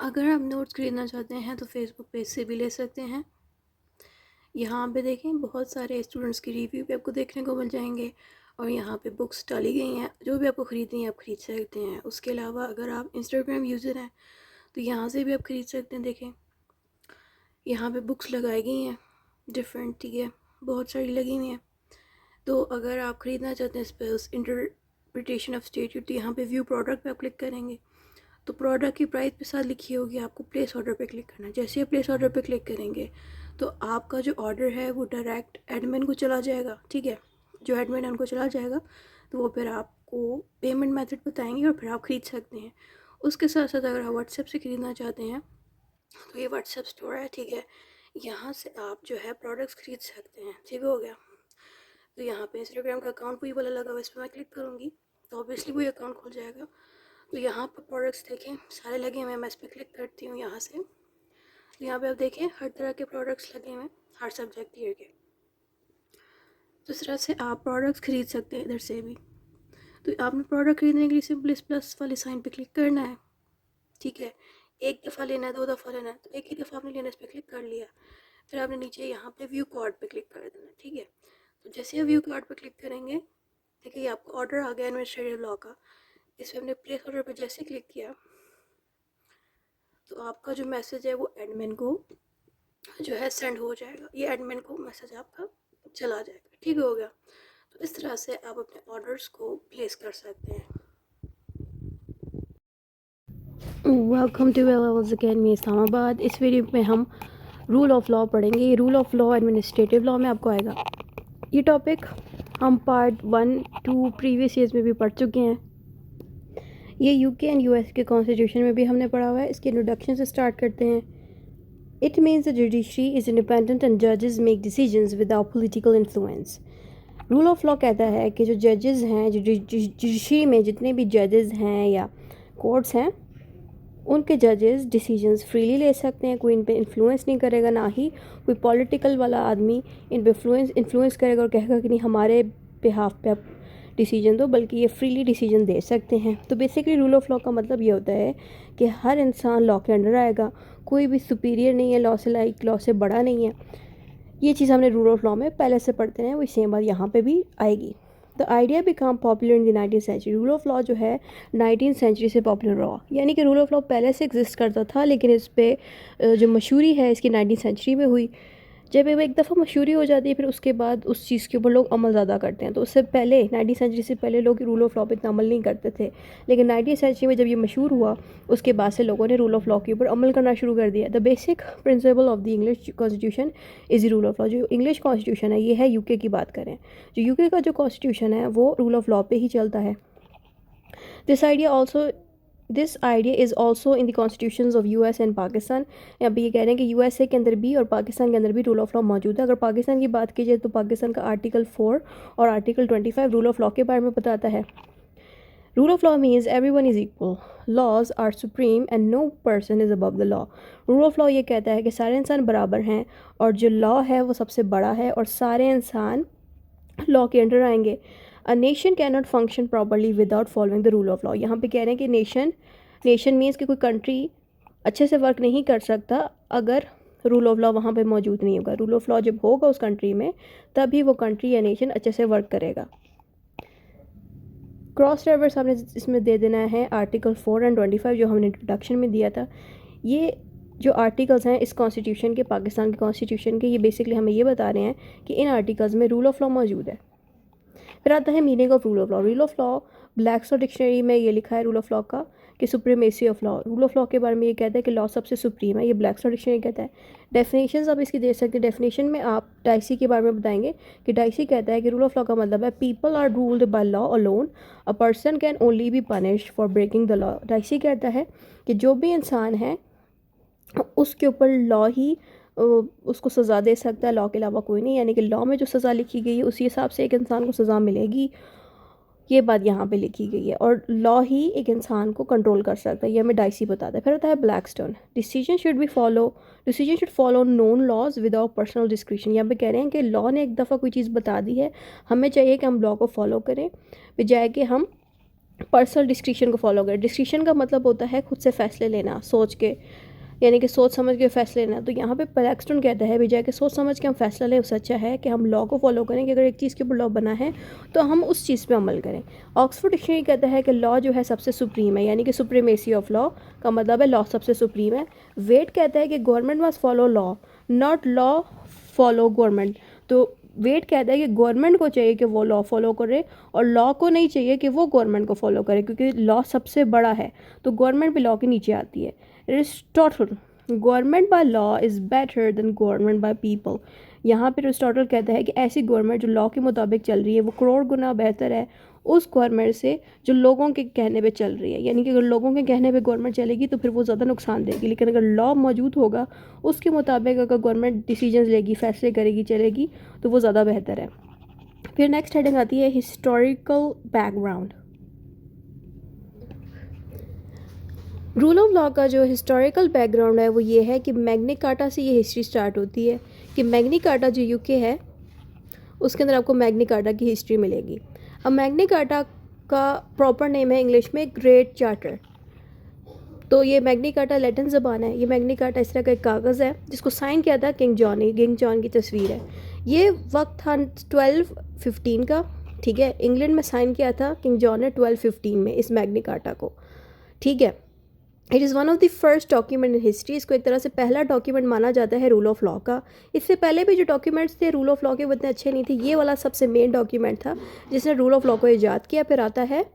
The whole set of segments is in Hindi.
अगर आप नोट्स ख़रीदना चाहते हैं तो फेसबुक पेज से भी ले सकते हैं। यहाँ पे देखें बहुत सारे स्टूडेंट्स की रिव्यू भी आपको देखने को मिल जाएंगे और यहाँ पे बुक्स डाली गई हैं, जो भी आपको ख़रीदनी है आप ख़रीद सकते हैं। उसके अलावा अगर आप इंस्टाग्राम यूज़र हैं तो यहाँ से भी आप ख़रीद सकते हैं। देखें यहाँ पे बुक्स लगाई गई हैं डिफरेंट, ठीक है, बहुत सारी लगी हुई हैं। तो अगर आप ख़रीदना चाहते हैं स्पेल्स इंटरप्रिटेशन ऑफ स्टेट्यूट, तो यहाँ पे व्यू प्रोडक्ट पे आप क्लिक करेंगे तो प्रोडक्ट की प्राइस पे साथ लिखी होगी, आपको प्लेस ऑर्डर पे क्लिक करना है। जैसे ही प्लेस ऑर्डर पे क्लिक करेंगे तो आपका जो ऑर्डर है वो डायरेक्ट एडमिन को चला जाएगा, ठीक है। जो एडमिन है उनको चला जाएगा तो वो फिर आपको पेमेंट मेथड बताएंगे और फिर आप ख़रीद सकते हैं। उसके साथ साथ अगर आप व्हाट्सएप से ख़रीदना चाहते हैं तो ये व्हाट्सएप स्टोर है, ठीक है। यहाँ से आप जो है प्रोडक्ट्स ख़रीद सकते हैं, ठीक हो गया। तो यहाँ पे इंस्टाग्राम का अकाउंट वही वाला लगा हुआ है, इस पर मैं क्लिक करूँगी तो ऑब्वियसली वही अकाउंट खुल जाएगा। तो यहाँ पर प्रोडक्ट्स देखें सारे लगे हुए हैं, मैं इस पर क्लिक करती हूँ यहाँ से। तो यहाँ पे आप देखें हर तरह के प्रोडक्ट्स लगे हुए हैं, हर सब्जेक्ट ईयर के। तो इस तरह से आप प्रोडक्ट्स ख़रीद सकते हैं इधर से भी। तो आपने प्रोडक्ट ख़रीदने के लिए सिंपल इस प्लस वाले साइन पे क्लिक करना है, ठीक है। एक दफ़ा लेना है, 2 दफ़ा लेना है, तो एक ही दफ़ा आपने लेना, इस पर क्लिक कर लिया। फिर आपने नीचे यहाँ पे व्यू कार्ड पे क्लिक कर देना, ठीक है। तो जैसे आप व्यू कार्ड पे क्लिक करेंगे, देखिए आपको ऑर्डर आ गया एडमिनिस्ट्रेटिव लॉ का। इस पर हमने प्लेस ऑर्डर पे जैसे क्लिक किया तो आपका जो मैसेज है वो एडमिन को जो है सेंड हो जाएगा। ये एडमिन को मैसेज आपका चला जाएगा, ठीक हो गया। तो इस तरह से आप अपने ऑर्डर्स को प्लेस कर सकते हैं। Welcome to Well Academy Islamabad. इस वीडियो में हम रूल ऑफ लॉ पढ़ेंगे। ये rule of law administrative law में आपको आएगा। ये टॉपिक हम पार्ट 1, 2 प्रीवियस ईयर्स में भी पढ़ चुके हैं। ये यूके एंड यूएस के कॉन्स्टिट्यूशन में भी हमने पढ़ा हुआ है। इसके इंट्रोडक्शन से स्टार्ट करते हैं। It means the judiciary is independent and जजेस make decisions without political influence. Rule of law कहता है कि जो जजेस हैं, जो जुडिशरी में जितने भी जजेस हैं या कोर्ट्स हैं, उनके जजेस डिसीजंस फ्रीली ले सकते हैं। कोई इन पे इन्फ्लुएंस नहीं करेगा, ना ही कोई पॉलिटिकल वाला आदमी इन पे इन्फ्लुएंस करेगा और कहेगा कि नहीं हमारे बिहाफ पे आप डिसीजन दो, बल्कि ये फ्रीली डिसीजन दे सकते हैं। तो बेसिकली रूल ऑफ लॉ का मतलब ये होता है कि हर इंसान लॉ के अंडर आएगा, कोई भी सुपीरियर नहीं है लॉ से, लाइक लॉ से बड़ा नहीं है। ये चीज़ हमने रूल ऑफ लॉ में पहले से पढ़ते हैं, वही सेम बात यहाँ पे भी आएगी। The idea become popular in the 19th century. Rule of law जो है 19th सेंचुरी से पॉपुलर हुआ, यानी कि रूल ऑफ लॉ पहले से एग्जिस्ट करता था, लेकिन इस पे जो मशहूरी है इसकी 19th सेंचुरी में हुई। जब एक दफ़ा मशहूरी हो जाती है फिर उसके बाद उस चीज़ के ऊपर लोग अमल ज़्यादा करते हैं। तो उससे पहले 19th सेंचुरी से पहले लोग रूल ऑफ लॉ पे इतना अमल नहीं करते थे, लेकिन 19th सेंचुरी में जब ये मशहूर हुआ उसके बाद से लोगों ने रूल ऑफ लॉ के ऊपर अमल करना शुरू कर दिया। The basic principle of the English constitution is rule of law. जो इंग्लिश कॉन्स्टिट्यूशन है ये है, यूके की बात करें, जो यूके का जो कॉन्स्टिट्यूशन है वो रूल ऑफ लॉ पे ही चलता है। This idea is also in the constitutions of US and Pakistan. यहाँ पे ये कह रहे हैं कि यूएसए के अंदर भी और पाकिस्तान के अंदर भी रूल ऑफ लॉ मौजूद है। अगर पाकिस्तान की बात की जाए तो पाकिस्तान का आर्टिकल 4 और आर्टिकल 25 रूल ऑफ लॉ के बारे में बताता है। Rule of law means everyone is equal, laws are supreme and no person is above the law. Rule of law ये कहता है कि सारे इंसान बराबर हैं और जो लॉ है वो सबसे बड़ा है और सारे इंसान लॉ के अंडर आएंगे। A nation can not function properly without following the rule of law. यहाँ पे कह रहे हैं कि नेशन मीन्स कि कोई कंट्री अच्छे से वर्क नहीं कर सकता अगर रूल ऑफ लॉ वहाँ पे मौजूद नहीं होगा। रूल ऑफ लॉ जब होगा उस कंट्री में तभी वो कंट्री या नेशन अच्छे से वर्क करेगा। क्रॉस रेफरेंस हमने इसमें दे देना है आर्टिकल 4 एंड 25 जो हमने इंट्रोडक्शन में दिया था। ये जो आर्टिकल्स हैं इस कॉन्स्टिट्यूशन के, पाकिस्तान के कॉन्स्टिट्यूशन के, ये बेसिकली हमें ये बता रहे हैं कि इन आर्टिकल्स में रूल ऑफ लॉ मौजूद है। फिर आता है meaning of rule of law. Rule of law Blackstone dictionary में ये लिखा है रूल ऑफ लॉ का कि supremacy of law. Rule of law के बारे में ये कहता है कि लॉ सबसे सुप्रीम है, ये ब्लैकस्टोन डिक्शनरी कहता है। डेफिनेशंस आप इसकी दे सकते हैं। डेफिनेशन में आप डाइसी के बारे में बताएंगे कि डाइसी कहता है कि रूल ऑफ लॉ का मतलब है people are ruled by law alone, a person can only be punished for breaking the law. Dicey कहता है कि जो भी इंसान है उसके ऊपर लॉ ही उसको सज़ा दे सकता है, लॉ के अलावा कोई नहीं। यानी कि लॉ में जो सज़ा लिखी गई है उसी हिसाब से एक इंसान को सज़ा मिलेगी, ये बात यहाँ पे लिखी गई है। और लॉ ही एक इंसान को कंट्रोल कर सकता है, ये हमें डाइसी बताता है। फिर आता है Blackstone. Decision should follow known laws without personal description. यहाँ पे कह रहे हैं कि लॉ ने एक दफ़ा कोई चीज़ बता दी है, हमें चाहिए कि हम लॉ को फॉलो करें, बजाय कि हम पर्सनल डिस्क्रिशन को फॉलो करें। डिस्क्रिशन का मतलब होता है खुद से फैसले लेना, सोच के, यानी कि सोच समझ के फैसले लेना। तो यहाँ पे ब्लैकस्टोन कहता है बजाय कि सोच समझ के हम फैसला लें, उससे अच्छा है कि हम लॉ को फॉलो करें, कि अगर एक चीज़ के ऊपर लॉ बना है तो हम उस चीज़ पे अमल करें। ऑक्सफोर्ड डिक्शनरी कहता है कि लॉ जो है सबसे सुप्रीम है, यानी कि सुप्रीमेसी ऑफ लॉ का मतलब है लॉ सबसे सुप्रीम है। वेट कहता है कि government must follow law, not law follow government. तो वेट कहता है कि गवर्नमेंट को चाहिए कि वो लॉ फॉलो करे और लॉ को नहीं चाहिए कि वो गवर्नमेंट को फॉलो करे, क्योंकि लॉ सबसे बड़ा है तो गवर्नमेंट भी लॉ के नीचे आती है। Aristotle, government by law is better than government by people. यहाँ पे एरिस्टोटल कहता है कि ऐसी गवर्नमेंट जो लॉ के मुताबिक चल रही है वो करोड़ गुना बेहतर है उस गवर्नमेंट से जो लोगों के कहने पे चल रही है। यानी कि अगर लोगों के कहने पे गवर्नमेंट चलेगी तो फिर वो ज़्यादा नुकसान देगी, लेकिन अगर लॉ मौजूद होगा उसके मुताबिक अगर गवर्नमेंट डिसीजंस लेगी, फैसले करेगी, चलेगी तो वो ज़्यादा बेहतर है। फिर नेक्स्ट हेडिंग आती है historical background. Rule of law का जो हिस्टोरिकल बैकग्राउंड है वो ये है कि मैग्ना कार्टा से ये हिस्ट्री स्टार्ट होती है, कि मैग्ना कार्टा जो यूके है उसके अंदर आपको मैग्ना कार्टा की हिस्ट्री मिलेगी। अब मैग्ना कार्टा का प्रॉपर नेम है इंग्लिश में ग्रेट चार्टर। तो ये मैग्ना कार्टा लैटिन ज़बान है। ये मैग्ना कार्टा इस तरह का एक कागज़ है जिसको साइन किया था किंग जॉन ने। किंग जॉन की तस्वीर है। ये वक्त था 1215 का, ठीक है। इंग्लैंड में साइन किया था किंग जॉन ने 1215 में इस मैग्ना कार्टा को, ठीक है। It is one of the first document in history. इसको एक तरह से पहला डॉक्यूमेंट माना जाता है रूल ऑफ लॉ का। इससे पहले भी जो डॉक्यूमेंट्स थे रूल ऑफ लॉ के वो इतने अच्छे नहीं थे, ये वाला सबसे मेन डॉक्यूमेंट था जिसने रूल ऑफ लॉ को ईजाद किया। फिर आता है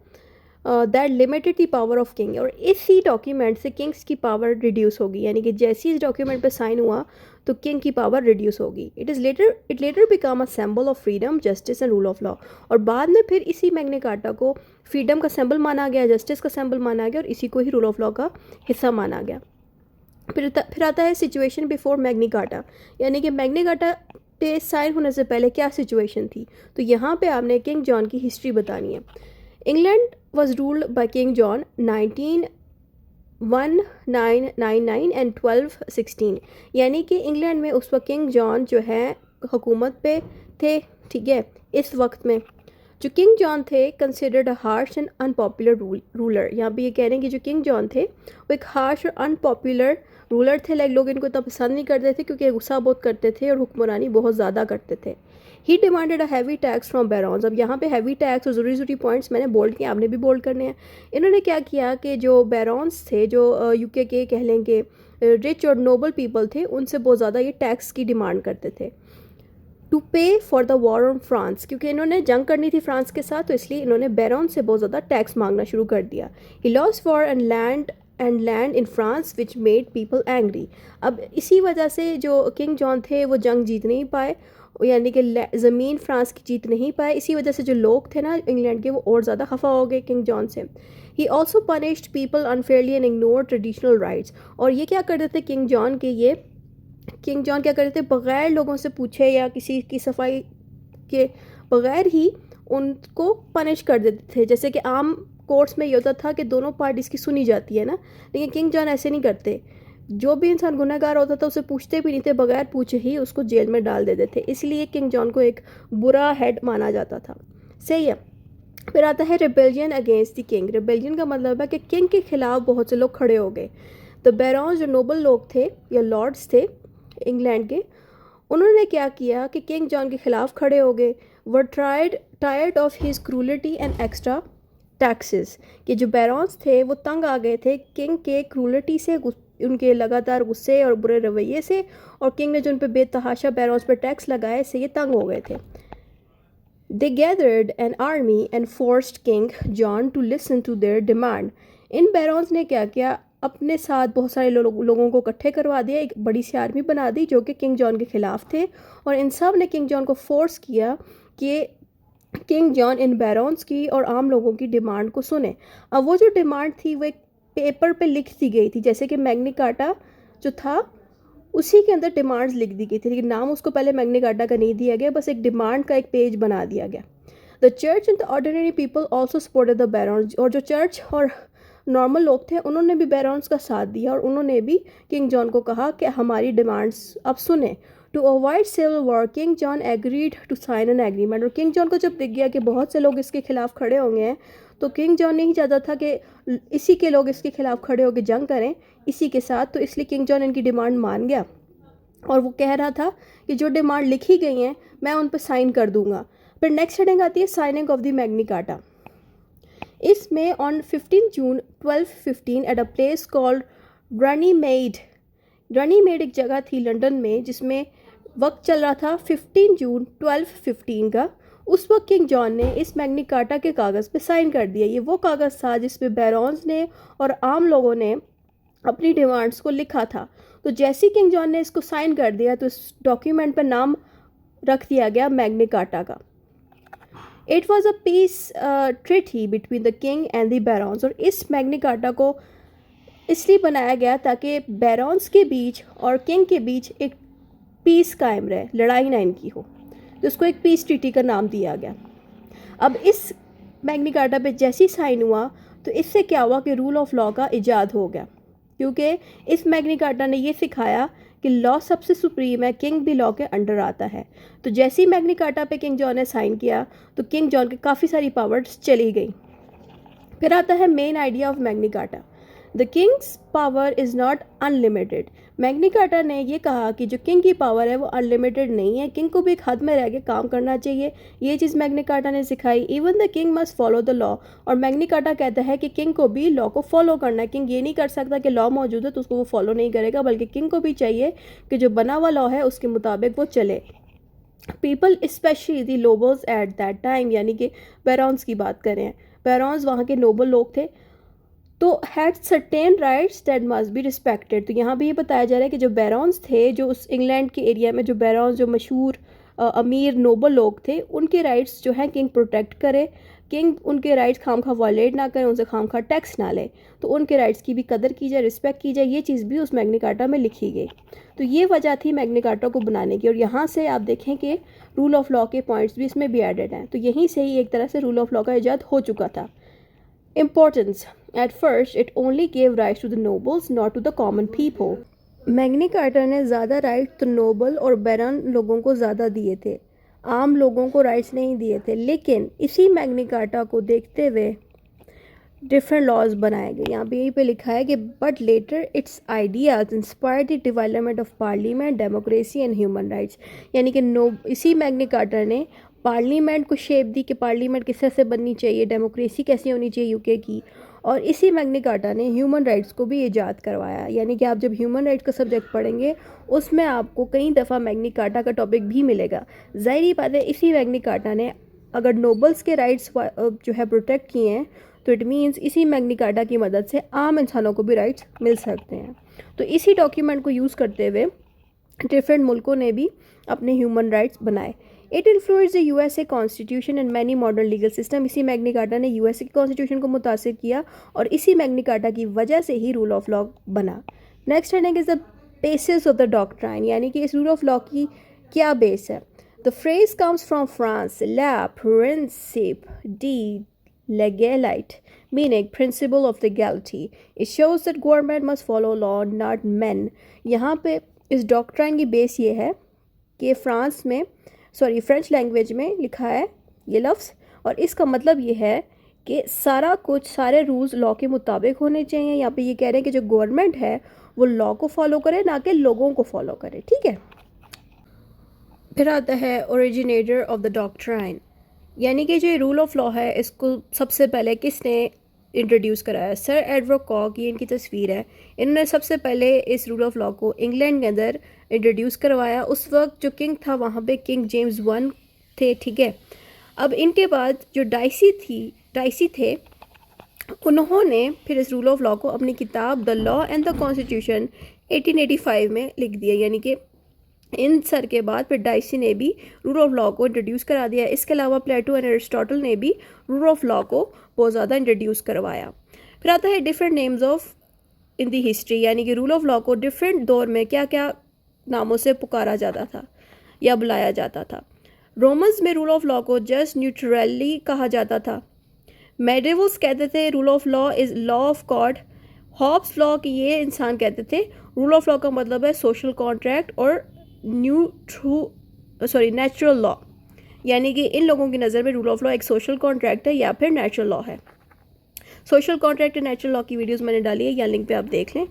that limited the power of king, और इसी डॉक्यूमेंट से किंग्स की पावर रिड्यूस होगी, यानी कि जैसे इस डॉक्यूमेंट पे साइन हुआ तो किंग की पावर रिड्यूस होगी। It later become a symbol of freedom, justice and rule of law. और बाद में फिर इसी मैग्ना कार्टा को फ्रीडम का सिंबल माना गया, जस्टिस का सिंबल माना गया और इसी को ही रूल ऑफ लॉ का हिस्सा माना गया। फिर आता है सिचुएशन बिफोर मैग्ना कार्टा, यानी कि मैग्ना कार्टा पे साइन होने से पहले क्या सिचुएशन थी। तो यहाँ पे आपने किंग जॉन की हिस्ट्री बतानी है। England was ruled by King John 1999 and 1216, यानी कि इंग्लैंड में उस वक्त किंग जॉन जो है हुकूमत पे थे, ठीक है। इस वक्त में जो किंग जॉन थे considered a harsh and unpopular ruler. यहाँ पे ये कह रहे हैं कि जो किंग जॉन थे वो एक हार्श और अनपॉपुलर रूलर थे। लाइक लोग इनको इतना पसंद नहीं करते थे क्योंकि गुस्सा बहुत करते थे और हुक्मरानी बहुत ज़्यादा करते थे। He demanded a heavy tax from barons. अब यहाँ पे हैवी टैक्स और ज़रूरी पॉइंट्स मैंने बोल्ड किए, आपने भी बोल्ड करने हैं। इन्होंने क्या किया कि जो बैरॉन्स थे, जो यूके के कह लें कि रिच और नोबल पीपल थे, उनसे बहुत ज़्यादा ये टैक्स की डिमांड करते थे टू पे for the war on France, क्योंकि इन्होंने जंग करनी थी फ्रांस के साथ, तो इसलिए इन्होंने बैरॉन से बहुत ज़्यादा टैक्स मांगना शुरू कर दिया। He lost war and land in France which made people angry. अब इसी वजह से जो किंग जॉन थे वो जंग जीत नहीं पाए, यानी कि ज़मीन फ्रांस की जीत नहीं पाए। इसी वजह से जो लोग थे ना इंग्लैंड के वो और ज़्यादा खफा हो गए किंग जॉन से। He also punished people unfairly and ignore traditional rights. और ये क्या करते थे किंग जॉन के, ये किंग जॉन क्या करते थे, बग़ैर लोगों से पूछे या किसी की सफाई के बग़ैर ही उनको पनिश कर देते थे। जैसे कि आम कोर्ट्स में ये होता था कि दोनों पार्टीज़ की सुनी जाती है ना, लेकिन किंग जॉन ऐसे नहीं करते। जो भी इंसान गुनहगार होता था उसे पूछते भी नहीं थे, बगैर पूछे ही उसको जेल में डाल देते थे। इसलिए किंग जॉन को एक बुरा हेड माना जाता था, सही है। फिर आता है rebellion against the king. Rebellion का मतलब है कि किंग के खिलाफ बहुत से लोग खड़े हो गए। तो बैरॉन्स जो नोबल लोग थे या लॉर्ड्स थे इंग्लैंड के, उन्होंने क्या किया कि किंग जॉन के खिलाफ खड़े हो गए। Were tired of his cruelty and extra taxes, कि जो बैरॉन्स थे वो तंग आ गए थे किंग के क्रूलिटी से, उनके लगातार गुस्से और बुरे रवैये से, और किंग ने जो उन पर बेतहाशा बैरॉन्स पर टैक्स लगाए से ये तंग हो गए थे। They gathered an army and forced King John to listen to their demand. इन बैरॉन्स ने क्या किया, अपने साथ बहुत सारे लोगों को इकट्ठे करवा दिया, एक बड़ी सी आर्मी बना दी जो कि किंग जॉन के ख़िलाफ़ थे, और इन सब ने किंग जॉन को फोर्स किया कि किंग जॉन इन बैरॉन्स की और आम लोगों की डिमांड को सुने। अब वो जो डिमांड थी वो एक पेपर पे लिख दी गई थी, जैसे कि मैग्ना कार्टा जो था उसी के अंदर डिमांड्स लिख दी गई थी, लेकिन नाम उसको पहले मैग्ना कार्टा का नहीं दिया गया, बस एक डिमांड का एक पेज बना दिया गया। The church and the ordinary people also supported the barons, और जो चर्च और नॉर्मल लोग थे उन्होंने भी बैरॉन्स का साथ दिया और उन्होंने भी किंग जॉन को कहा कि हमारी डिमांड्स अब सुने। To avoid civil war King John agreed to sign an agreement. और किंग जॉन को जब दिख गया कि बहुत से लोग इसके खिलाफ खड़े होंगे हैं, तो किंग जॉन ने ही चाहता था कि इसी के लोग इसके खिलाफ खड़े होकर जंग करें इसी के साथ, तो इसलिए किंग जॉन इनकी डिमांड मान गया और वो कह रहा था कि जो डिमांड लिखी गई हैं मैं उन पर साइन कर दूंगा। फिर नेक्स्ट हेडिंग आती है signing of the Magna Carta. इसमें on 15 June 1215 at a place called Runnymede एक जगह थी लंदन में, जिसमें वक्त चल रहा था 15 जून 1215 का। उस वक्त किंग जॉन ने इस मैग्नी कार्टा के कागज़ पे साइन कर दिया। ये वो कागज़ था जिसपे बैरॉन्स ने और आम लोगों ने अपनी डिमांड्स को लिखा था। तो जैसे किंग जॉन ने इसको साइन कर दिया तो इस डॉक्यूमेंट पर नाम रख दिया गया मैग्नी कार्टा का। It was a peace treaty between the king and the barons, और इस मैग्नी कार्टा को इसलिए बनाया गया ताकि बैरॉन्स के बीच और किंग के बीच एक पीस कायम रहे, लड़ाई ना इनकी हो, तो उसको एक पीस ट्रीटी का नाम दिया गया। अब इस मैग्नी कार्टा पे जैसे ही साइन हुआ तो इससे क्या हुआ कि रूल ऑफ लॉ का इजाद हो गया, क्योंकि इस मैग्नी कार्टा ने ये सिखाया कि लॉ सबसे सुप्रीम है, किंग भी लॉ के अंडर आता है। तो जैसे ही मैग्नी कार्टा पे किंग जॉन ने साइन किया तो किंग जॉन के काफ़ी सारी पावर्स चली गई। फिर आता है main idea of Magna Carta. The king's power is not unlimited. Magna Carta ने ये कहा कि जो किंग की पावर है वो अनलिमिटेड नहीं है, किंग को भी एक हद में रह के काम करना चाहिए। ये चीज़ मैग्नी कार्टा ने सिखाई। Even the king must follow the law, और मैग्नी कार्टा कहता है कि किंग को भी लॉ को फॉलो करना है। किंग ये नहीं कर सकता कि लॉ मौजूद है तो उसको वो फॉलो नहीं करेगा, बल्कि किंग को भी चाहिए कि जो बना हुआ लॉ है उसके मुताबिक वो चले। People specially the nobles at that time, यानी कि बैरॉन्स की बात करें, बैरॉन्स वहाँ के नोबल लोग थे, तो had certain rights that must be respected. तो यहाँ भी ये बताया जा रहा है कि जो बैरॉन्स थे, जो उस इंग्लैंड के एरिया में जो बैरॉन्स, जो मशहूर अमीर नोबल लोग थे, उनके राइट्स जो हैं किंग प्रोटेक्ट करे। किंग उनके राइट्स खामखा वायलेट ना करें, उनसे खामखा टैक्स ना ले, तो उनके राइट्स की भी कदर की जाए, रिस्पेक्ट की जाए। ये चीज़ भी उस मैग्नी कार्टा में लिखी गई। तो ये वजह थी मैग्नी कार्टा को बनाने की। और यहाँ से आप देखें कि रूल ऑफ लॉ के पॉइंट्स भी इसमें भी एडेड हैं। तो यहीं से ही एक तरह से रूल ऑफ लॉ का इजाद हो चुका था। Importance. At first, it only gave rights to the nobles, not to the common people. Magna Carta ने ज़्यादा राइट तो नोबल और बैरन लोगों को ज़्यादा दिए थे, आम लोगों को राइट्स नहीं दिए थे। लेकिन इसी मैग्नी कार्टा को देखते हुए डिफरेंट लॉज बनाए गए। यहाँ पे यहीं पे लिखा है कि but later it's ideas inspired the development of parliament, democracy and human rights. यानी कि इसी मैग्नी कार्टा ने पार्लियामेंट को शेप दी कि पार्लियामेंट किस तरह से बननी चाहिए, डेमोक्रेसी कैसी होनी चाहिए यूके की, और इसी मैग्नी कार्टा ने ह्यूमन राइट्स को भी ईजाद करवाया। यानी कि आप जब ह्यूमन राइट्स का सब्जेक्ट पढ़ेंगे उसमें आपको कई दफ़ा मैग्नी कार्टा का टॉपिक भी मिलेगा। ज़ाहिर बात है इसी मैग्नी कार्टा ने अगर नोबल्स के राइट्स जो है प्रोटेक्ट किए हैं तो इट मीन्स इसी मैग्नी कार्टा की मदद से आम इंसानों को भी राइट्स मिल सकते हैं। तो इसी डॉक्यूमेंट को यूज़ करते हुए डिफरेंट मुल्कों ने भी अपने ह्यूमन राइट्स बनाए। It influence the USA constitution and many modern legal system. इसी मैग्नी कार्टा ने यूएसए की कॉन्स्टिट्यूशन को मुतासिर किया और इसी मैग्नी कार्टा की वजह से ही रूल ऑफ लॉ बना। Next heading is the basis of the doctrine, यानी कि इस रूल ऑफ लॉ की क्या बेस है। The phrase comes from France, ला प्रिंसिप डी लेगेलाइट, meaning principle of legality. It shows that government must follow law, not men. यहाँ पे इस डॉक्ट्राइन की बेस ये है कि फ्रेंच लैंग्वेज में लिखा है ये लफ्ज़, और इसका मतलब ये है कि सारे रूल्स लॉ के मुताबिक होने चाहिए। यहाँ पे ये कह रहे हैं कि जो गवर्नमेंट है वो लॉ को फॉलो करे, ना कि लोगों को फॉलो करे। ठीक है, फिर आता है ओरिजिनेटर ऑफ द डॉक्ट्राइन, यानी कि जो रूल ऑफ लॉ है इसको सबसे पहले किसने इंट्रोड्यूस कराया। सर एडवर्ड कॉक, ये इनकी तस्वीर है। इन्होंने सबसे पहले इस रूल ऑफ लॉ को इंग्लैंड के अंदर इंट्रोड्यूस करवाया। उस वक्त जो किंग था वहाँ पे किंग जेम्स I थे। ठीक है, अब इनके बाद जो डाइसी थे उन्होंने फिर इस रूल ऑफ लॉ को अपनी किताब the law and the constitution 1885 में लिख दिया। यानी कि इन सर के बाद फिर डाइसी ने भी रूल ऑफ लॉ को इंट्रोड्यूस करा दिया। इसके अलावा प्लेटो एंड एरिस्टोटल ने भी रूल ऑफ लॉ को बहुत ज़्यादा इंट्रोड्यूस करवाया। फिर आता है different names of in the history, यानी कि रूल ऑफ लॉ को डिफरेंट दौर में क्या क्या नामों से पुकारा जाता था या बुलाया जाता था। रोमन्स में रूल ऑफ लॉ को जस्ट न्यूट्रली कहा जाता था। मेडिवल्स कहते थे rule of law is law of God. Hobbes law के ये इंसान कहते थे रूल ऑफ लॉ का मतलब है सोशल कॉन्ट्रैक्ट और नेचुरल लॉ, यानी कि इन लोगों की नज़र में रूल ऑफ लॉ एक सोशल कॉन्ट्रैक्ट है या फिर नेचुरल लॉ है। Social contract and natural law की वीडियोस मैंने डाली है, यहाँ लिंक पे आप देख लें।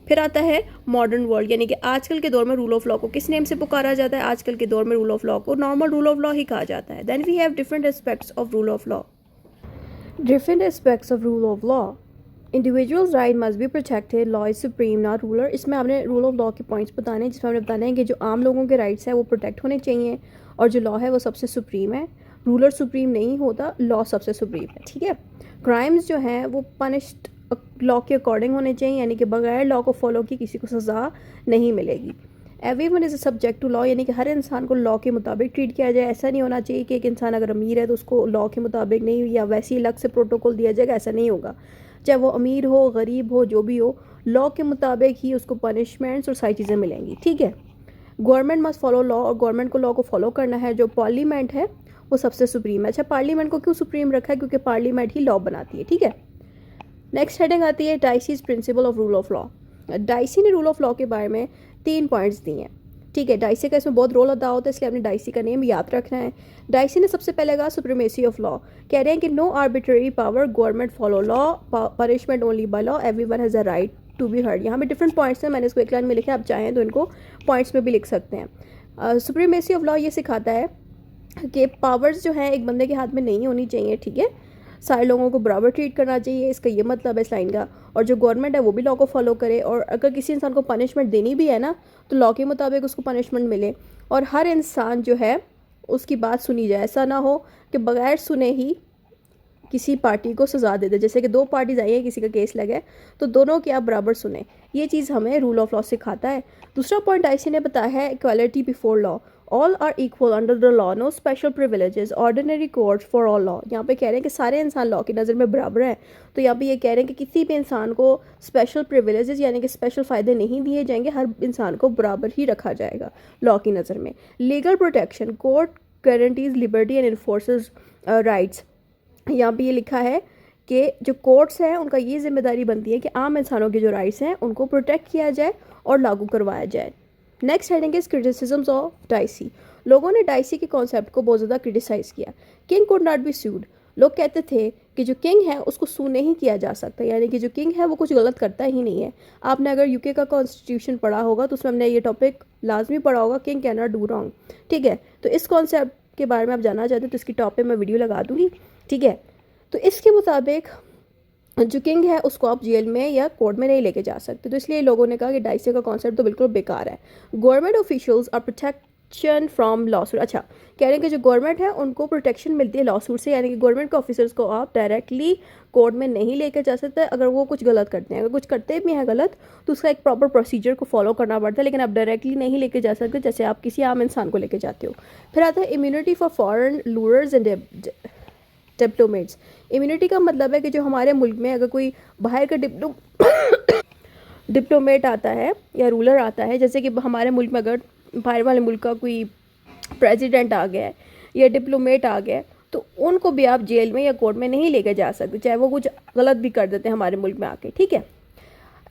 फिर आता है मॉडर्न वर्ल्ड, यानी कि आजकल के दौर में रूल ऑफ लॉ को किस नेम से पुकारा जाता है? आजकल के दौर में रूल ऑफ लॉ को नॉर्मल रूल ऑफ लॉ ही कहा जाता है। Then we have different aspects of rule of law. Different aspects of rule of law. Individuals right must be protected, law is supreme not ruler. इसमें आपने रूल ऑफ लॉ के पॉइंट्स बताने हैं, जिसमें हमने बताना है कि जो आम लोगों के राइट्स हैं वो प्रोटेक्ट होने चाहिए और जो लॉ है वो सबसे सुप्रीम है। रूलर सुप्रीम नहीं होता, लॉ सबसे सुप्रीम है, ठीक है। क्राइम्स जो हैं वो पनिश्ड लॉ के अकॉर्डिंग होने चाहिए, यानी कि बगैर लॉ को फॉलो की किसी को सज़ा नहीं मिलेगी। Everyone is a subject to law, यानी कि हर इंसान को लॉ के मुताबिक ट्रीट किया जाए। ऐसा नहीं होना चाहिए कि एक इंसान अगर अमीर है तो उसको लॉ के मुताबिक नहीं या वैसे ही अलग से प्रोटोकॉल दिया जाएगा, ऐसा नहीं होगा। चाहे वो अमीर हो, गरीब हो, जो भी हो, लॉ के मुताबिक ही उसको पनिशमेंट्स और सारी चीज़ें मिलेंगी, ठीक है। गवर्नमेंट मस्ट फॉलो लॉ, और गवर्नमेंट को लॉ को फॉलो करना है। जो पार्लियामेंट है वो सबसे सुप्रीम है। अच्छा, पार्लियामेंट को क्यों सुप्रीम रखा है? क्योंकि पार्लियामेंट ही लॉ बनाती है, ठीक है। नेक्स्ट हेडिंग आती है Dicey's principle of rule of law. Dicey ने रूल ऑफ लॉ के बारे में 3 पॉइंट्स दिए हैं, ठीक है। डाइसी का इसमें बहुत रोल अदा होता है, इसलिए आपने डाइसी का नेम याद रखना है। डाइसी ने सबसे पहले कहा सुप्रीमेसी ऑफ लॉ, कह रहे हैं कि no arbitrary power, government follow law, punishment only by law, everyone has a right to be heard. यहाँ पे डिफरेंट पॉइंट्स हैं, मैंने इसको एक लाइन में लिखा है, आप चाहें तो इनको पॉइंट्स में भी लिख सकते हैं। सुप्रीमेसी ऑफ लॉ ये सिखाता है कि पावर्स जो हैं एक बंदे के हाथ में नहीं होनी चाहिए, ठीक है। सारे लोगों को बराबर ट्रीट करना चाहिए, इसका ये मतलब है इस लाइन का। और जो गवर्नमेंट है वो भी लॉ को फॉलो करे, और अगर किसी इंसान को पनिशमेंट देनी भी है ना तो लॉ के मुताबिक उसको पनिशमेंट मिले, और हर इंसान जो है उसकी बात सुनी जाए। ऐसा ना हो कि बगैर सुने ही किसी पार्टी को सज़ा दे दे। जैसे कि 2 पार्टीज आई है, किसी का केस लगा है तो दोनों की आप बराबर सुने, ये चीज़ हमें रूल ऑफ लॉ सिखाता है। दूसरा पॉइंट आईसी ने बताया है equality before law, all are equal under the law, no special privileges, ordinary court for all law. यहाँ पे कह रहे हैं कि सारे इंसान लॉ की नज़र में बराबर हैं। तो यहाँ पे ये कह रहे हैं कि किसी भी इंसान को स्पेशल प्रिविलेजेस यानी कि स्पेशल फ़ायदे नहीं दिए जाएंगे, हर इंसान को बराबर ही रखा जाएगा लॉ की नज़र में। Legal protection, court guarantees liberty and enforces rights. यहाँ पे ये लिखा है कि जो कोर्ट्स हैं उनका ये जिम्मेदारी बनती है कि आम इंसानों के जो राइट्स हैं उनको प्रोटेक्ट किया जाए और लागू करवाया जाए। Next heading is criticisms of dicey. लोगों ने डाइसी के कॉन्सेप्ट को बहुत ज़्यादा क्रिटिसाइज़ किया। किंग कुड नॉट बी सूड, लोग कहते थे कि जो किंग है उसको सू नहीं किया जा सकता, यानी कि जो किंग है वो कुछ गलत करता ही नहीं है। आपने अगर यूके का कॉन्स्टिट्यूशन पढ़ा होगा तो उसमें हमने ये टॉपिक लाजमी पढ़ा होगा, king can not do wrong, ठीक है। तो इस कॉन्सेप्ट के बारे में आप जानना चाहते हो तो इसकी टॉप पे मैं वीडियो लगा दूँगी, ठीक है। तो इसके मुताबिक जो किंग है उसको आप जेल में या कोर्ट में नहीं लेके जा सकते, तो इसलिए लोगों ने कहा कि डाइसी का कॉन्सेप्ट तो बिल्कुल बेकार है। Government officials are protection from lawsuit. अच्छा, कह रहे हैं कि जो गवर्नमेंट है उनको प्रोटेक्शन मिलती है लॉसूट से, यानी कि गवर्नमेंट के ऑफिसर्स को आप डायरेक्टली कोर्ट में नहीं लेके जा सकते अगर वो कुछ गलत करते हैं। अगर कुछ करते भी हैं गलत तो उसका एक प्रॉपर प्रोसीजर को फॉलो करना पड़ता है, लेकिन आप डायरेक्टली नहीं लेके जा सकते जैसे आप किसी आम इंसान को लेके जाते हो। फिर आता है immunity for foreign rulers and diplomats. Immunity का मतलब है कि जो हमारे मुल्क में अगर कोई बाहर का डिप्लोमेट आता है या रूलर आता है, जैसे कि हमारे मुल्क में अगर बाहर वाले मुल्क का कोई प्रेसिडेंट आ गया है या डिप्लोमेट आ गया है तो उनको भी आप जेल में या कोर्ट में नहीं लेके जा सकते, चाहे वो कुछ गलत भी कर देते हैं हमारे मुल्क में आके, ठीक है।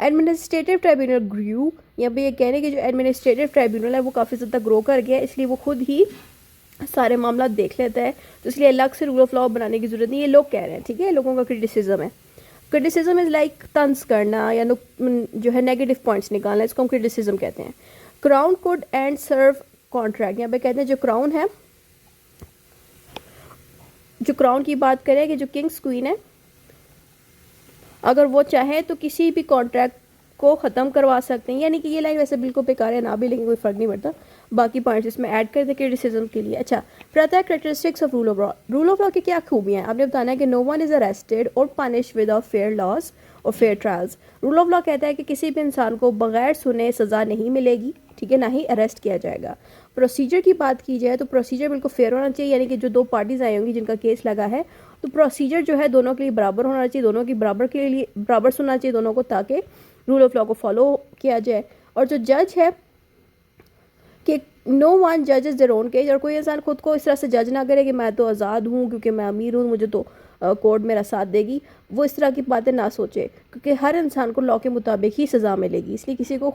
एडमिनिस्ट्रेटिव ट्राइब्यूनल ग्रू, यहाँ पे ये कह रहे हैं कि जो एडमिनिस्ट्रेटिव ट्राइब्यूनल है वो काफ़ी ज़्यादा ग्रो कर गया है, इसलिए वो खुद ही सारे मामला देख लेता है, तो इसलिए अलग से रूल ऑफ लॉ बनाने की ज़रूरत नहीं, ये लोग कह रहे हैं, ठीक है। लोगों का क्रिटिसिज्म है। क्रिटिसिज्म इज़ लाइक तंज करना या जो है नेगेटिव पॉइंट्स निकालना, इसको हम क्रिटिसिज्म कहते हैं। Crown could and serve contract, यहाँ पे कहते हैं जो क्राउन है, जो क्राउन की बात करें कि जो किंग्स क्वीन है अगर वो चाहे तो किसी भी कॉन्ट्रैक्ट को ख़त्म करवा सकते हैं, यानी कि ये लाइन वैसे बिल्कुल बेकार है ना भी, लेकिन कोई फ़र्क नहीं पड़ता, बाकी पॉइंट्स इसमें ऐड कर दे क्रिटिसिज्म के लिए। अच्छा, फिर आता है characteristics of rule of law. Rule of law की क्या खूबियाँ हैं आपने बताना है कि नो वन इज़ अरेस्टेड और पनिश विदाउट फेयर लॉज और fair trials. Rule of law कहता है कि किसी भी इंसान को बगैर सुने सज़ा नहीं मिलेगी, ठीक है, ना ही अरेस्ट किया जाएगा। प्रोसीजर की बात की जाए तो प्रोसीजर बिल्कुल फेयर होना चाहिए, यानी कि जो 2 पार्टीज़ आई होंगी जिनका केस लगा है तो प्रोसीजर जो है दोनों के लिए बराबर होना चाहिए, दोनों की बराबर के लिए बराबर सुनना चाहिए दोनों को, ताकि रूल ऑफ लॉ को फॉलो किया जाए। और जो जज है कि नो वन जजेस देयर ओन केस, और कोई इंसान खुद को इस तरह से जज ना करे कि मैं तो आज़ाद हूँ क्योंकि मैं अमीर हूँ, मुझे तो कोर्ट मेरा साथ देगी, वो इस तरह की बातें ना सोचे, क्योंकि हर इंसान को लॉ के मुताबिक ही सज़ा मिलेगी, इसलिए किसी को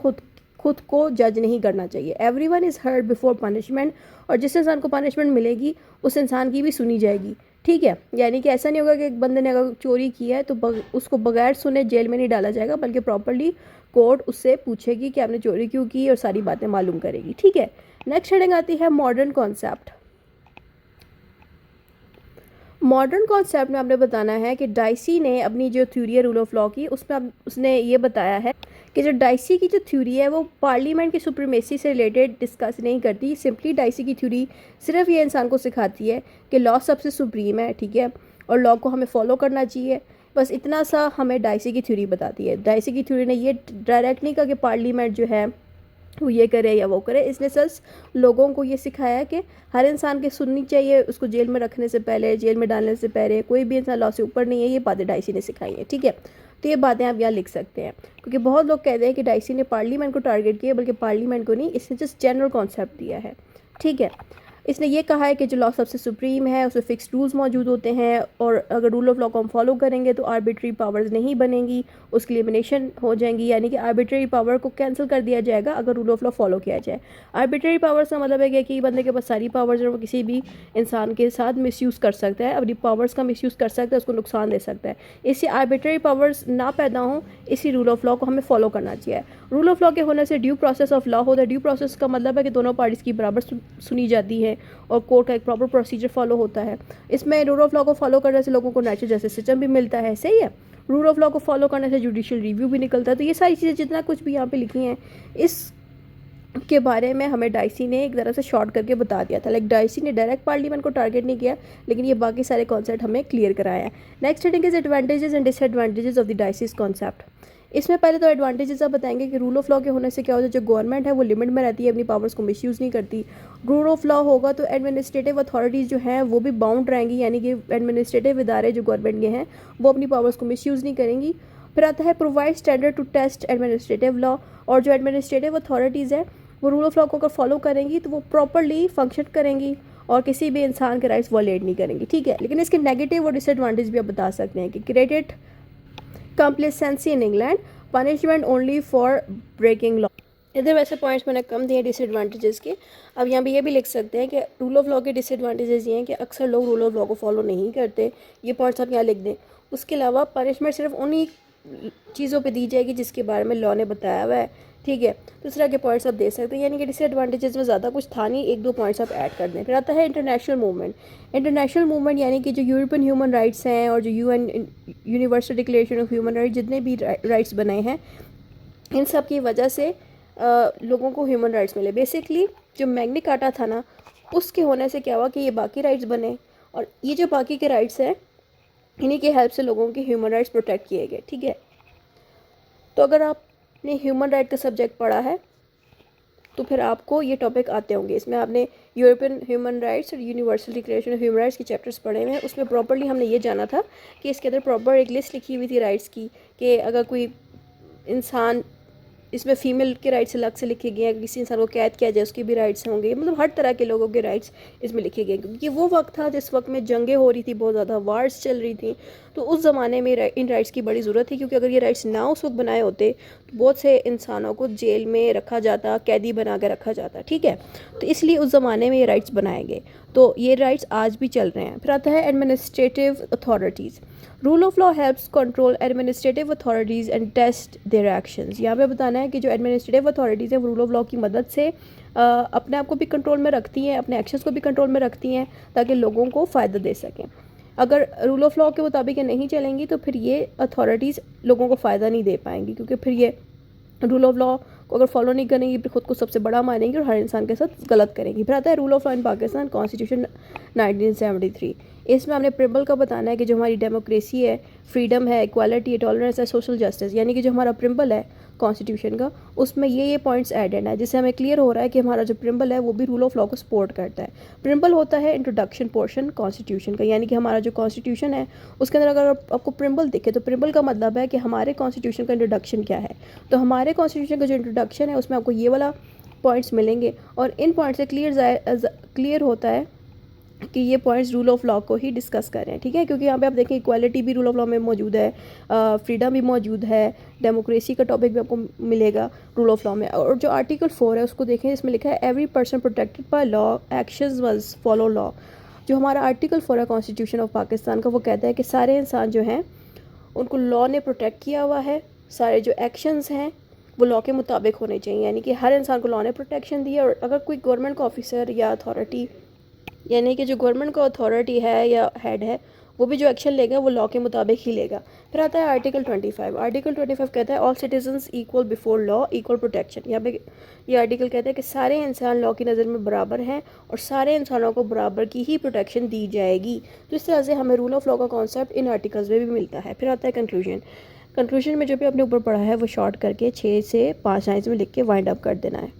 खुद को जज नहीं करना चाहिए। Everyone is heard before punishment, और जिस इंसान को पनिशमेंट मिलेगी उस इंसान की भी सुनी जाएगी, ठीक है। यानी कि ऐसा नहीं होगा कि एक बंदे ने अगर चोरी किया है तो उसको बगैर सुने जेल में नहीं डाला जाएगा, बल्कि प्रॉपर्ली कोर्ट उससे पूछेगी कि आपने चोरी क्यों की और सारी बातें मालूम करेगी। ठीक है। नेक्स्ट हेडिंग आती है मॉडर्न कॉन्सेप्ट। मॉडर्न कॉन्सेप्ट में आपने बताना है कि डाइसी ने अपनी जो थ्योरी है रूल ऑफ लॉ की, उसमें उसने ये बताया है कि जो डाइसी की जो थ्योरी है वो पार्लियामेंट की सुप्रीमेसी से रिलेटेड डिस्कस नहीं करती। सिंपली डाइसी की थ्योरी सिर्फ ये इंसान को सिखाती है कि लॉ सबसे सुप्रीम है, ठीक है, और लॉ को हमें फॉलो करना चाहिए। बस इतना सा हमें डाइसी की थ्योरी बताती है। डाइसी की थ्योरी ने ये डायरेक्ट नहीं कहा कि पार्लियामेंट जो है वो ये करे या वो करे। इसने सिर्फ लोगों को ये सिखाया कि हर इंसान की सुननी चाहिए, उसको जेल में रखने से पहले, जेल में डालने से पहले, कोई भी इंसान लॉ से ऊपर नहीं है। ये बातें डाइसी ने सिखाई हैं। ठीक है। तो ये बातें आप यहाँ लिख सकते हैं, क्योंकि बहुत लोग कहते हैं कि डाइसी ने पार्लियामेंट को टारगेट किया, बल्कि पार्लियामेंट को नहीं, इसने जस्ट जनरल कॉन्सेप्ट दिया है। ठीक है। इसने ये कहा है कि जो लॉ सबसे सुप्रीम है उसमें फिक्स्ड रूल्स मौजूद होते हैं, और अगर रूल ऑफ लॉ को हम फॉलो करेंगे तो आर्बिट्री पावर्स नहीं बनेंगी, उसकी एलिमिनेशन हो जाएंगी। यानी कि आर्बिट्री पावर को कैंसिल कर दिया जाएगा अगर रूल ऑफ लॉ फॉलो किया जाए। आर्बिट्री पावर्स का मतलब है कि बंदे के पास सारी पावर्स और वो किसी भी इंसान के साथ मिसयूज़ कर सकता है, अपनी पावर्स का मिसयूज़ कर सकता है, उसको नुकसान दे सकता है। इससे आर्बिट्री पावर्स ना पैदा हों, इसी रूल ऑफ लॉ को हमें फॉलो करना चाहिए। रूल ऑफ लॉ के होने से ड्यू प्रोसेस ऑफ लॉ होता है। ड्यू प्रोसेस का मतलब है कि दोनों पार्टीज़ की बराबर सुनी जाती है और कोर्ट का एक प्रॉपर प्रोसीजर फॉलो होता है। इसमें रूल ऑफ लॉ को फॉलो करने से लोगों को नेचुरल जस्टिस सिस्टम भी मिलता है। सही है। रूल ऑफ लॉ को फॉलो करने से जुडिशियल रिव्यू भी निकलता है। तो ये सारी चीज़ें जितना कुछ भी यहाँ पे लिखी हैं, इस के बारे में हमें डाइसी ने एक तरह से शॉर्ट करके बता दिया था। लाइक डाइसी ने डायरेक्ट पार्लियामेंट को टारगेट नहीं किया, लेकिन ये बाकी सारे कॉन्सेप्ट हमें क्लियर कराया है। Next heading is advantages and disadvantages of the Dicey's concept. इसमें पहले तो एडवांटेजेस आप बताएंगे कि रूल ऑफ लॉ के होने से क्या होता है, जो गवर्नमेंट है वो लिमिट में रहती है, अपनी पावर्स को मिसयूज़ नहीं करती। रूल ऑफ लॉ होगा तो एडमिनिस्ट्रेटिव अथॉरिटीज़ जो हैं वो भी बाउंड रहेंगी, यानी कि एडमिनिस्ट्रेटिव इदारे जो गवर्नमेंट के हैं वो अपनी पावर्स को मिसयूज़ नहीं करेंगी। फिर आता है provide standard to test administrative law, और जो एडमिनिस्ट्रेटिव अथॉरिटीज़ है वो रूल ऑफ लॉ को अगर फॉलो करेंगी तो वो प्रॉपरली फंक्शन करेंगी और किसी भी इंसान के राइट्स वॉलेट नहीं करेंगी। ठीक है। लेकिन इसके नेगेटिव और डिसएडवांटेज भी आप बता सकते हैं कि created complacency in England, punishment only for breaking law. इधर वैसे पॉइंट्स मैंने कम दिए डिसएडवांटेजेस के। अब यहाँ पे ये भी लिख सकते हैं कि रूल ऑफ लॉ के डिसएडवांटेजेस ये हैं कि अक्सर लोग रूल ऑफ लॉ को फॉलो नहीं करते। ये पॉइंट्स आप यहाँ लिख दें। उसके अलावा पनिशमेंट सिर्फ उन्हीं चीज़ों पे दी जाएगी जिसके बारे में लॉ ने बताया हुआ है। ठीक है। तो इस तरह के पॉइंट्स आप दे सकते हैं, यानी कि डिसएडवांटेजेस में ज़्यादा कुछ था नहीं, एक दो पॉइंट्स आप ऐड कर दें। फिर आता है इंटरनेशनल मूवमेंट। इंटरनेशनल मूवमेंट यानी कि जो यूरोपियन ह्यूमन राइट्स हैं और जो UN universal declaration of human rights, जितने भी राइट्स बनाए हैं, इन सब की वजह से लोगों को ह्यूमन राइट्स मिले। बेसिकली जो मैग्ना कार्टा था ना, उसके होने से क्या हुआ कि ये बाकी राइट्स बने, और ये जो बाकी के राइट्स हैं इन्हीं की हेल्प से लोगों के ह्यूमन राइट्स प्रोटेक्ट किए गए। ठीक है। तो अगर आपने ह्यूमन राइट का सब्जेक्ट पढ़ा है तो फिर आपको ये टॉपिक आते होंगे। इसमें आपने यूरोपियन ह्यूमन राइट्स और universal declaration of human rights के चैप्टर्स पढ़े हुए हैं। उसमें प्रॉपर्ली हमने ये जाना था कि इसके अंदर प्रॉपर एक लिस्ट लिखी हुई थी राइट्स की, कि अगर कोई इंसान, इसमें फ़ीमेल के राइट्स अलग से लिखे गए हैं, किसी इंसान को कैद किया जाए उसके भी राइट्स होंगे, मतलब हर तरह के लोगों के राइट्स इसमें लिखे गए। क्योंकि वो वक्त था जिस वक्त में जंगें हो रही थी, बहुत ज़्यादा वार्स चल रही थी, तो उस ज़माने में इन राइट्स की बड़ी ज़रूरत थी। क्योंकि अगर ये राइट्स ना उस वक्त बनाए होते तो बहुत से इंसानों को जेल में रखा जाता, कैदी बना कर रखा जाता। ठीक है। तो इसलिए उस ज़माने में ये राइट्स बनाए गए, तो ये राइट्स आज भी चल रहे हैं। फिर आता है administrative authorities. Rule of law helps control administrative authorities and test their actions. यहाँ पे बताना है कि जो एडमिनिस्ट्रेटिव अथॉरिटीज़ हैं वो रूल ऑफ लॉ की मदद से अपने आप को भी कंट्रोल में रखती हैं, अपने एक्शंस को भी कंट्रोल में रखती हैं, ताकि लोगों को फ़ायदा दे सकें। अगर रूल ऑफ लॉ के मुताबिक नहीं चलेंगी तो फिर ये अथॉरिटीज़ लोगों को फ़ायदा नहीं दे पाएंगी, क्योंकि फिर ये रूल ऑफ लॉ को अगर फॉलो नहीं करेंगी फिर खुद को सबसे बड़ा मानेंगी और हर इंसान के साथ गलत करेंगी। फिर आता है rule of law in Pakistan constitution 1973। इसमें हमने प्रिंबल का बताना है कि जो हमारी डेमोक्रेसी है, फ्रीडम है, इक्वालिटी है, टॉलरेंस है, सोशल जस्टिस, यानी कि जो हमारा प्रिंबल है कॉन्स्टिट्यूशन का, उसमें ये पॉइंट्स एडेड है, जिससे हमें क्लियर हो रहा है कि हमारा जो प्रिंबल है वो भी रूल ऑफ लॉ को सपोर्ट करता है। प्रिंबल होता है इंट्रोडक्शन पोर्शन कॉन्स्टिट्यूशन का, यानी कि हमारा जो कॉन्स्टिट्यूशन है उसके अंदर अगर आपको प्रिंबल दिखे तो प्रिंबल का मतलब है कि हमारे कॉन्स्टिट्यूशन का इंट्रोडक्शन क्या है। तो हमारे कॉन्स्टिट्यूशन का जो इंट्रोडक्शन है उसमें आपको ये वाला पॉइंट्स मिलेंगे, और इन पॉइंट से क्लियर होता है कि ये पॉइंट्स रूल ऑफ लॉ को ही डिस्कस कर रहे हैं। ठीक है। क्योंकि यहाँ पे आप देखें इक्वालिटी भी रूल ऑफ लॉ में मौजूद है, फ्रीडम भी मौजूद है, डेमोक्रेसी का टॉपिक भी आपको मिलेगा रूल ऑफ लॉ में। और जो आर्टिकल 4 है उसको देखें, इसमें लिखा है every person protected by law actions must follow law. जो हमारा आर्टिकल 4 है कॉन्स्टिट्यूशन ऑफ पाकिस्तान का, वो कहता है कि सारे इंसान जो हैं उनको लॉ ने प्रोटेक्ट किया हुआ है, सारे जो एक्शंस हैं वो लॉ के मुताबिक होने चाहिए, यानी कि हर इंसान को लॉ ने प्रोटेक्शन दी है। और अगर कोई गवर्नमेंट का ऑफिसर या अथॉरिटी, यानी कि जो गवर्नमेंट का अथॉरिटी है या हेड है, वो भी जो एक्शन लेगा वो लॉ के मुताबिक ही लेगा। फिर आता है आर्टिकल 25। आर्टिकल 25 कहता है all citizens equal before law, equal protection. यहाँ पे ये आर्टिकल कहता है कि सारे इंसान लॉ की नज़र में बराबर हैं और सारे इंसानों को बराबर की ही प्रोटेक्शन दी जाएगी। तो इस तरह से हमें रूल ऑफ लॉ का कॉन्सेप्ट इन आर्टिकल्स में भी मिलता है। फिर आता है कंक्लूजन। कंक्लूजन में जो भी आपने ऊपर पढ़ा है वो शॉर्ट करके 6 से 5 लाइन्स में लिख के वाइंड अप कर देना है।